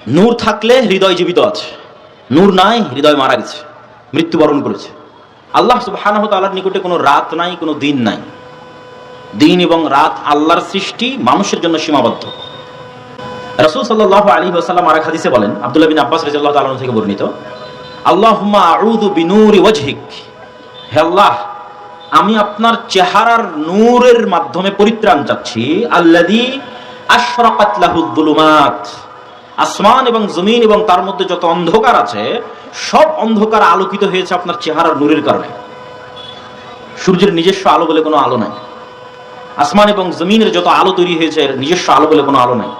নূর থাকলে হৃদয় জীবিত আছে, নূর নাই হৃদয় মারা গেছে, মৃত্যুবরণ করেছে। আল্লাহ সুবহানাহু ওয়া তাআলার নিকটে কোনো রাত নাই, কোনো দিন নাই। দিন এবং রাত আল্লাহর সৃষ্টি, মানুষের জন্য সীমাবদ্ধ। রাসূল সাল্লাল্লাহু আলাইহি ওয়াসাল্লাম আরেক হাদিসে বলেন, আব্দুল্লাহ বিন আব্বাস রাদিয়াল্লাহু তাআলা থেকে বর্ণিত, আল্লাহুম্মা আউযু বিনূরি ওয়াজহিক, হে আল্লাহ, আমি আপনার চেহারার নূরের মাধ্যমে পরিত্রাণ চাচ্ছি। আল্লাযী আশরাকাত লাহুদ যুলুমাত, আসমান এবং জমিন এবং তার মধ্যে যত অন্ধকার আছে সব অন্ধকার আলোকিত হয়েছে আপনার চেহারার নূরের কারণে। সূর্যের নিজস্ব আলো বলে কোনো আলো নাই, আসমান এবং জমিনের যত আলো তৈরি হয়েছে এর নিজস্ব আলো বলে কোনো আলো নাই।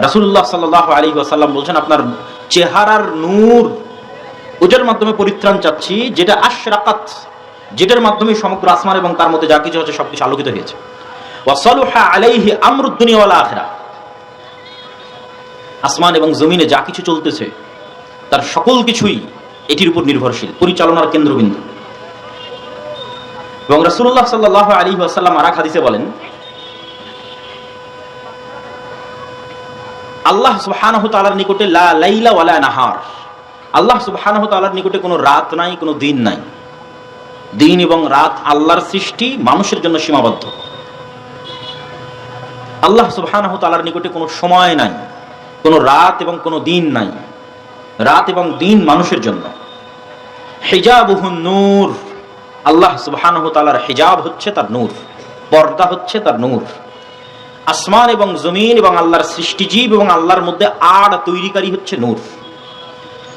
রাসূলুল্লাহ সাল্লাল্লাহু আলাইহি ওয়াসাল্লাম বলছেন, আপনার চেহারার নূর ওটার মাধ্যমে পরিত্রাণ চাচ্ছি যেটা আশরাকাত, যেটার মাধ্যমে সমগ্র আসমান এবং তার মধ্যে যা কিছু আছে সবকিছু আলোকিত হয়েছে। ওয়া সালুহা আলাইহি আমরুদ দুনিয়া ওয়াল আখিরাহ, আসমান এবং জমিনে যা কিছু চলতেছে তার সকল কিছুই এটির উপর নির্ভরশীল, পরিচালনার কেন্দ্রবিন্দু। এবং রাসূলুল্লাহ সাল্লাল্লাহু আলাইহি ওয়াসাল্লাম আরেক হাদিসে বলেন, আল্লাহ সুবহানাহু তাআলার নিকটে লা লাইলা ওয়ালা নাহার, আল্লাহ সুবহানাহু তাআলার নিকটে কোনো রাত নাই, কোনো দিন নাই। দিন এবং রাত আল্লাহর সৃষ্টি, মানুষের জন্য সীমাবদ্ধ। আল্লাহ সুবহানাহু তাআলার নিকটে কোনো সময় নাই, কোনো রাত এবং কোনো দিন নাই। রাত এবং দিন মানুষের জন্য। হিজাবুহুন নূর, আল্লাহ সুবহানাহু তাআলার হিজাব হচ্ছে তার নূর, পর্দা হচ্ছে তার নূর। আসমান এবং জমিন এবং আল্লাহর সৃষ্টিজীব এবং আল্লাহর মধ্যে আড় তৈরিকারী হচ্ছে নূর।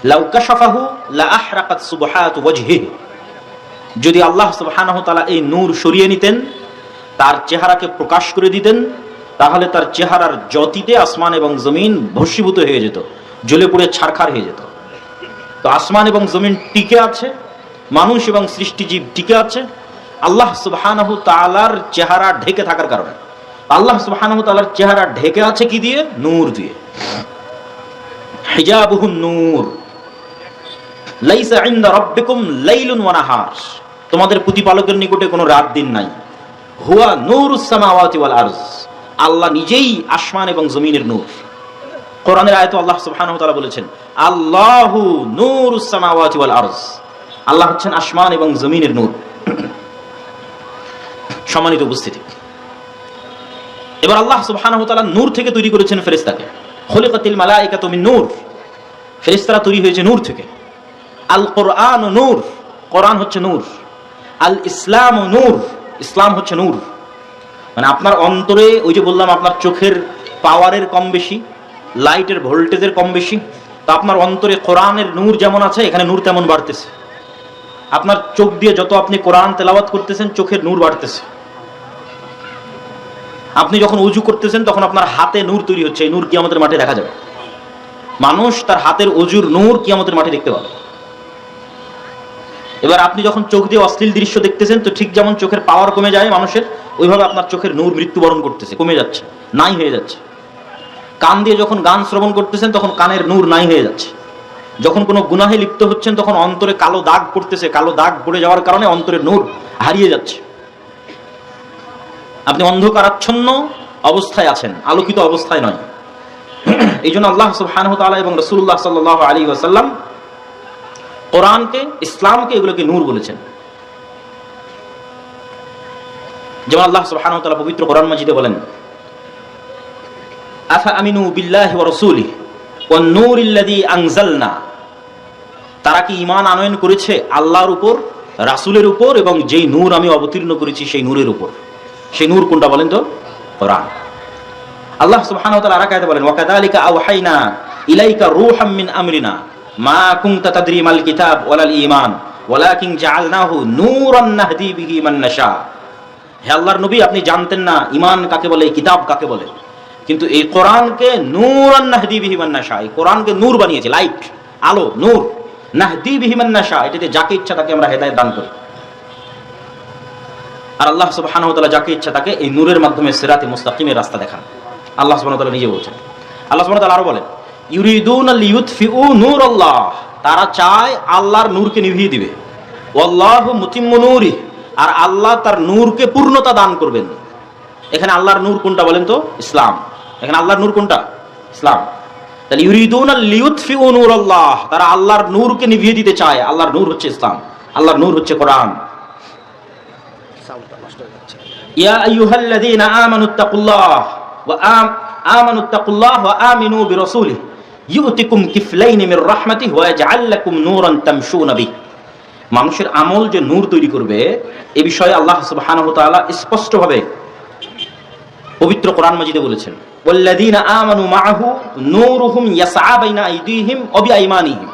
লাউ কাশাফাহু লা আহরাকাত সুবহাতু ওয়াজহিহি, যদি আল্লাহ সুবহানাহু তাআলা এই নূর সরিয়ে নিতেন, তার চেহারাকে প্রকাশ করে দিতেন, তাহলে তার চেহারার জ্যোতিতে আসমান এবং জমিন ভস্মীভূত হয়ে যেত, জ্বলে পুড়ে ছারখার হয়ে যেত। তো আসমান এবং জমিন টিকে আছে, মানুষ এবং সৃষ্টিজীব টিকে আছে আল্লাহ সুবহানাহু তাআলার চেহারা ঢেকে থাকার কারণে। আল্লাহ সুবহানাহু তাআলার চেহারা ঢেকে আছে কি দিয়ে? নূর দিয়ে। হিজাবুহুন নূর, লাইসা ইনদা রাব্বিকুম লাইলুন ওয়া নাহার, তোমাদের প্রতিপালকের নিকটে কোনো রাত দিন নাই। হুয়া নূরুস সামাওয়াতি ওয়াল আরজ, আল্লাহ নিজেই আসমান এবং জমিনের নূর। কোরআনের আয়াতে আল্লাহ সুবহানাহু ওয়া তাআলা বলেছেন, আল্লাহু নূরুস সামাওয়াতি ওয়াল আরজ, আল্লাহ হচ্ছেন আসমান এবং জমিনের নূর। সম্মানিত উপস্থিতি, এবার আল্লাহ সুবহানাহু ওয়া তাআলা নূর থেকে তৈরি করেছেন ফেরেশতাকে। খুলিকাতিল মালায়েকাতু মিন নূর, ফেরেশতারা তৈরি হয়েছে নূর থেকে। আল কোরআন নূর, কোরআন হচ্ছে নূর। আল ইসলাম নূর, ইসলাম হচ্ছে নূর। মানে আপনার অন্তরে, ওই যে বললাম আপনার চোখের পাওয়ারের কম বেশি, লাইটের ভোল্টেজের কম বেশি, তো আপনার অন্তরে কোরআনের নূর যেমন আছে এখানে নূর তেমন বাড়তেছে। আপনার চোখ দিয়ে যত আপনি কোরআন তেলাওয়াত করতেছেন চোখের নূর বাড়তেছে। আপনি যখন উজু করতেছেন তখন আপনার হাতে নূর তৈরি হচ্ছে, এই নূর কিয়ামতের মাঠে দেখা যাবে। মানুষ তার হাতের অজুর নূর কিয়ামতের মাঠে দেখতে পাবে। এবার আপনি যখন চোখ দিয়ে অশ্লীল দৃশ্য দেখতেছেন তো ঠিক যেমন চোখের পাওয়ার কমে যায় মানুষের, ওইভাবে আপনার চোখের নূর মৃত্যুবরণ করতেছে, কমে যাচ্ছে, নাই হয়ে যাচ্ছে। কান দিয়ে যখন গান শ্রবণ করতেছেন তখন কানের নূর নাই হয়ে যাচ্ছে। যখন কোনো গুনাহে লিপ্ত হচ্ছেন তখন অন্তরে কালো দাগ পড়তেছে, কালো দাগ পড়ে যাওয়ার কারণে অন্তরের নূর হারিয়ে যাচ্ছে। আপনি অন্ধকারাচ্ছন্ন অবস্থায় আছেন, আলোকিত অবস্থায় নয়। এই জন্য আল্লাহ সুবহানাহু ওয়া তাআলা এবং রাসূলুল্লাহ সাল্লাল্লাহু আলাইহি ওয়াসাল্লাম কোরআনকে, ইসলামকে, এগুলোকে নূর বলেছেন। যেমন আল্লাহ সুবহানাহু ওয়া তাআলা পবিত্র কোরআন মাজিদে বলেন, আফা আমিনু বিল্লাহি ওয়া রাসূলিহি ওয়ান নূরিল্লাযী আনজালনা, তারা কি ঈমান আনয়ন করেছে আল্লাহর উপর, রাসূলের উপর, এবং যেই নূর আমি অবতীর্ণ করেছি সেই নূরের উপর। সেই নূর কোনটা বলেন তো? কোরআন। আল্লাহ সুবহানাহু ওয়া তাআলা আরেক আয়াতে বলেন, ওয়া কাযালিকা আওহাইনা ইলাইকা রূহাম মিন আমরিনা মা কুনতা তাদরি মাল কিতাব ওয়ালাল ঈমান ওয়ালাকিন জাআলনাহু নূরান নাহদি বিহি মান নাশা। হে আল্লাহর নবী, আপনি জানতেন না ঈমান কাকে বলে, কিতাব কাকে বলে, কিন্তু এই কোরআনকে নূরান নাহদি বিহি মান নাশা, এই কোরআনকে নূর বানিয়েছে, লাইট, আলো, নূর। নাহদি বিহি মান নাশা, এটাতে যাকে ইচ্ছা তাকে আমরা হেদায়েত দান করি। আর আল্লাহ সুবহানাহু ওয়া তাআলা যাকে ইচ্ছা তাকে এই নূরের মাধ্যমে সিরাতে মুস্তাকিমের রাস্তা দেখান। আল্লাহ সুবহানাহু ওয়া তাআলা নিজে বলছেন। আল্লাহ সুবহানাহু ওয়া তাআলা আরো বলেন, ইউরিদুনা লিইউতফিউ নূরাল্লাহ, তারা চায় আল্লাহর নূরকে নিভিয়ে দিবে। ওয়াল্লাহু মুতিম্মু নূরিহি, আর আল্লাহ তার নূরকে পূর্ণতা দান করবেন। এখানে আল্লাহর নূর কোনটা বলেন তো? ইসলাম। এখানে আল্লাহর নূর কোনটা? ইসলাম। তাহলে ইউরিদুনা লিইউতফিউ নূরাল্লাহ, তারা আল্লাহর নূরকে নিভিয়ে দিতে চায়। আল্লাহর নূর হচ্ছে ইসলাম, আল্লাহর নূর হচ্ছে কোরআন। ইয়া আইয়ুহাল্লাযীনা আমানুত্তাকুল্লাহ ওয়া আমিনু বিরাসূলিহি ইউতিকুম কিফলাইনি মির রাহমাতিহি ওয়া ইয়াজআল লাকুম নূরান তামশুনা বিহি। মানুষের আমল যে নূর তৈরি করবে এ বিষয়ে আল্লাহ সুবহানাহু ওয়া তাআলা স্পষ্টভাবে পবিত্র কোরআন মাজিদে বলেছেন, ওয়াল্লাযীনা আমানু মাআহু নূরুহুম ইয়াসআ বাইনা আইদিহিম ওয়া বিআইমানিহিম।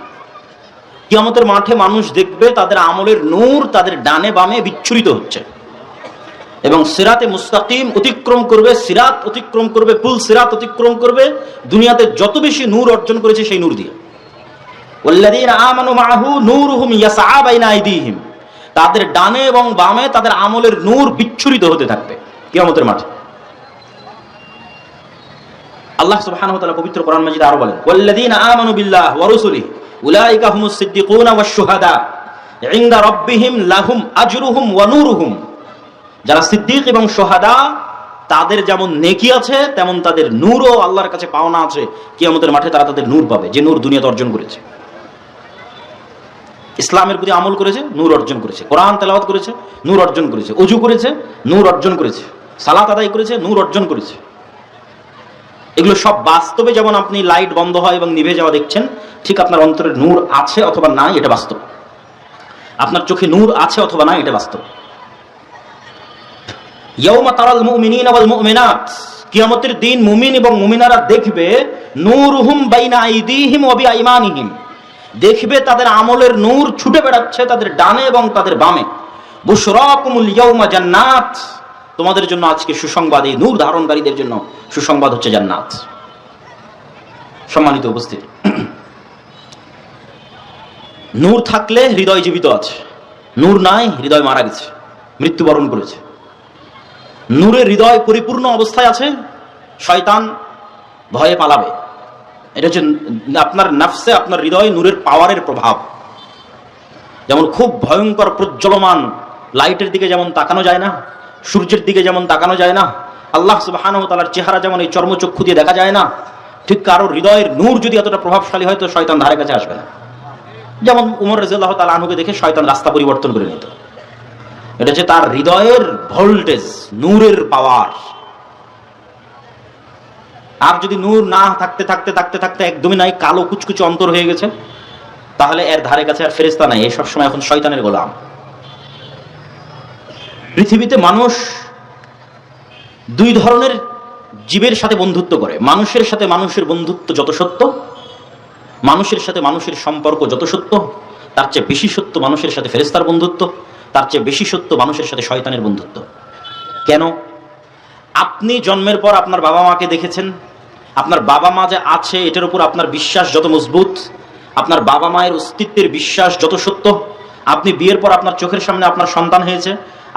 কিয়ামতের মাঠে মানুষ দেখবে তাদের আমলের নূর তাদের ডানে বামে বিচ্ছুরিত হচ্ছে এবং সিরাতে মুস্তাকিম অতিক্রম করবে, সিরাত অতিক্রম করবে, পুল সিরাত অতিক্রম করবে দুনিয়াতে যত বেশি নূর অর্জন করেছে সেই নূর দিয়ে। ওয়াল্লাযীনা আমানু মাআহু নূরুহুম ইয়াসআ বাইনা আইদিহিম, তাদের ডানে এবং বামে তাদের আমলের নূর বিচ্ছুরিত হতে থাকবে কিয়ামতের মাঠে। আল্লাহ সুবহানাহু ওয়া তাআলা পবিত্র কোরআন মাজিদে আরো বলেন, ওয়াল্লাযীনা আমানু বিল্লাহি ওয়া রাসূলিহি উলাইকা হুমুস সিদ্দিকুনা ওয়াশ শুহাদা ইনদা রাব্বিহিম লাহুম আজরুহুম ওয়া নূরুহুম। যারা সিদ্দিক এবং শুহাদা তাদের যেমন নেকি আছে তেমন তাদের নূরও আল্লাহর কাছে পাওনা আছে। কিয়ামতের মাঠে তারা তাদের নূর পাবে, যে নূর দুনিয়াতে অর্জন করেছে। ইসলামের প্রতি আমল করেছে, নূর অর্জন করেছে। কোরআন তেলাওয়াত করেছে, নূর অর্জন করেছে। ওযু করেছে, নূর অর্জন করেছে। সালাত আদায় করেছে, নূর অর্জন করেছে। এগুলো সব বাস্তবে যেমন আপনি লাইট বন্ধ হয় এবং নিভে যাওয়া দেখছেন, ঠিক আপনার অন্তরে নূর আছে অথবা নাই এটা বাস্তব। আপনার চোখে নূর আছে অথবা নাই এটা বাস্তব। ইয়াউমা তারাল মুমিনিনা ওয়াল মুমিনাত, কিয়ামতের দিন মুমিন এবং মুমিনারা দেখবে নূরুহুম বাইনা আইদিহিম ওয়া বিআইমানিহিম, দেখবে তাদের আমলের নূর ছুটে বেড়াচ্ছে তাদের ডানে এবং তাদের বামে। বুশরাকুমুল ইয়াউমা জান্নাত, তোমাদের জন্য আজকে সুসংবাদ, এই নূর ধারণকারীদের জন্য সুসংবাদ হচ্ছে জান্নাত। সম্মানিত উপস্থিতি, নূর থাকলে হৃদয় জীবিত আছে, নূর নাই হৃদয় মারা গেছে, মৃত্যুবরণ করেছে। নূরের হৃদয় পরিপূর্ণ অবস্থায় আছে, শয়তান ভয়ে পালাবে। এটা হচ্ছে আপনার নাফসে, আপনার হৃদয়ে নূরের পাওয়ারের প্রভাব। যেমন খুব ভয়ঙ্কর প্রজ্বলমান লাইটের দিকে যেমন তাকানো যায় না, সূর্যের দিকে যেমন তাকানো যায় না, আল্লাহ সুবহানাহু ওয়া তাআলার চেহারা যেমন এই চর্মচক্ষু দিয়ে দেখা যায় না, ঠিক কারোর হৃদয়ের নূর যদি এতটা প্রভাবশালী হয় তো শয়তান ধারে কাছে আসবে না। যেমন উমর রাদিয়াল্লাহু তাআলা আনহুকে দেখে শয়তান রাস্তা পরিবর্তন করে নিত। এটা হচ্ছে তার হৃদয়ের ভোল্টেজ, নূরের পাওয়ার। আর যদি নূর না থাকতে থাকতে থাকতে থাকতে একদমই নাই, কালো কুচকুচে অন্তর হয়ে গেছে, তাহলে এর ধারে কাছে আর ফেরেশতা নাই, এই সবসময় এখন শয়তানের গোলাম। পৃথিবীতে মানুষ দুই ধরনের জীবের সাথে বন্ধুত্ব করে। মানুষের সাথে মানুষের বন্ধুত্ব যত সত্য, মানুষের সাথে মানুষের সম্পর্ক যত সত্য, তার চেয়ে বেশি সত্য মানুষের সাথে ফেরেশতার বন্ধুত্ব, তার চেয়ে বেশি সত্য মানুষের সাথে শয়তানের বন্ধুত্ব। কেন? আপনি জন্মের পর আপনার বাবা মাকে দেখেছেন, আপনার বাবা মা যে আছে এটার উপর আপনার বিশ্বাস যত মজবুত, আপনার বাবা মায়ের অস্তিত্বের বিশ্বাস যত সত্য, আপনি বিয়ের পর আপনার চোখের সামনে আপনার সন্তান হয়েছে,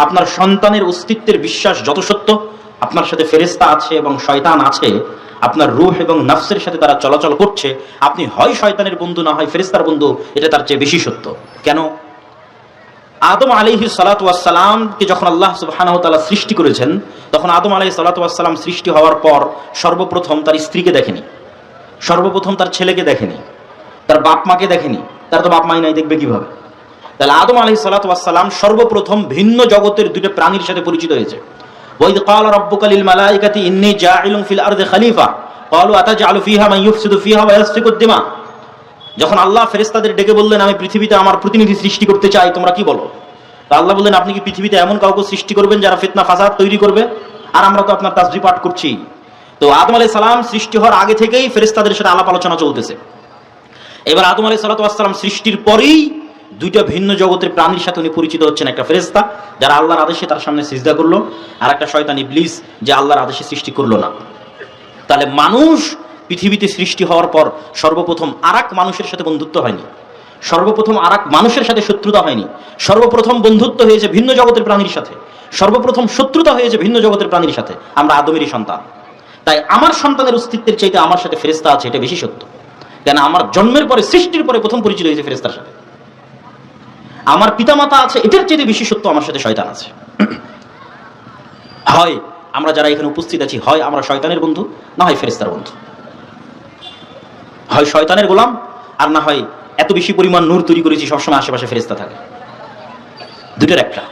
আপনার সন্তানের অস্তিত্বের বিশ্বাস যত সত্য, আপনার সাথে ফেরেশতা আছে এবং শয়তান আছে, আপনার রূহ এবং নফসের সাথে তারা চলাচল করছে, আপনি হয় শয়তানের বন্ধু না হয় ফেরেশতার বন্ধু, এটা তার চেয়ে বেশি সত্য। কেন? আদম আলাইহিস সালাতু ওয়াস সালামকে যখন আল্লাহ সুবহানাহু ওয়া তাআলা সৃষ্টি করেছেন, তখন আদম আলাইহিস সালাতু ওয়াস সালাম সৃষ্টি হওয়ার পর সর্বপ্রথম তার স্ত্রীকে দেখেনি, সর্বপ্রথম তার ছেলেকে দেখেনি, তার বাপ মাকে দেখেনি। তার তো বাপ মাই নাই, দেখবে কিভাবে? তাহলে আদম আলাইহিস সালাতু ওয়াস সালাম সর্বপ্রথম ভিন্ন জগতের দুটো প্রাণীর সাথে পরিচিত হয়েছে। ওয়াইদ ক্বালা রাব্বুকা লিল মালাইকাতি ইন্নী জাইলুন ফিল আরদি খলিফা ক্বালু আতাজআলু ফিহা মান ইউফসিদু ফিহা ওয়া ইয়াসফিকুদ দিমা। যখন আল্লাহ ফেরেশতাদের ডেকে বললেন আমি পৃথিবীতে আমার প্রতিনিধি সৃষ্টি করতে চাই, তোমরা কি বলো? তো আল্লাহ বললেন আপনি কি পৃথিবীতে এমন কাউকে সৃষ্টি করবেন যারা ফিতনা ফাসাদ তৈরি করবে? আর আমরা তো আপনার তাসবিহ পাঠ করছি। তো আদম আলাইহিস সালাম সৃষ্টি হওয়ার আগে থেকেই ফেরেশতাদের সাথে আলাপ আলোচনা চলতেছে। এবার আদম আলাইহিস সালাতু ওয়াস সালাম সৃষ্টির পরেই দুইটা ভিন্ন জগতের প্রাণীর সাথে উনি পরিচিত হচ্ছেন। একটা ফেরেশতা যারা আল্লাহর আদেশে তার সামনে সিজদা করলো, আর একটা শয়তান ইবলিস যে আল্লাহর আদেশে সৃষ্টি করলো না। তাহলে মানুষ পৃথিবীতে সৃষ্টি হওয়ার পর সর্বপ্রথম আরেক মানুষের সাথে বন্ধুত্ব হয়নি, সর্বপ্রথম আরেক মানুষের সাথে শত্রুতা হয়নি, সর্বপ্রথম বন্ধুত্ব হয়েছে ভিন্ন জগতের প্রাণীর সাথে, সর্বপ্রথম শত্রুতা হয়েছে ভিন্ন জগতের প্রাণীর সাথে। আমরা আদমেরই সন্তান, তাই আমার সন্তানের অস্তিত্বের চাইতে আমার সাথে ফেরেশতা আছে এটা বেশি সত্য। কেন? আমার জন্মের পরে, সৃষ্টির পরে প্রথম পরিচিত হয়েছে ফেরেশতার সাথে। আমার পিতামাতা আছে এটার চাইতে বেশি সত্য আমার সাথে শয়তান আছে। হয় আমরা যারা এখানে উপস্থিত আছি, হয় আমরা শয়তানের বন্ধু, না হয় ফেরেশতার বন্ধু। হয় শয়তানের গোলাম, আর না হয় এত বেশি পরিমাণ নূর তৈরি করেছি সবসময় আশেপাশে ফেরেশতা থাকে। দুটোর একটা।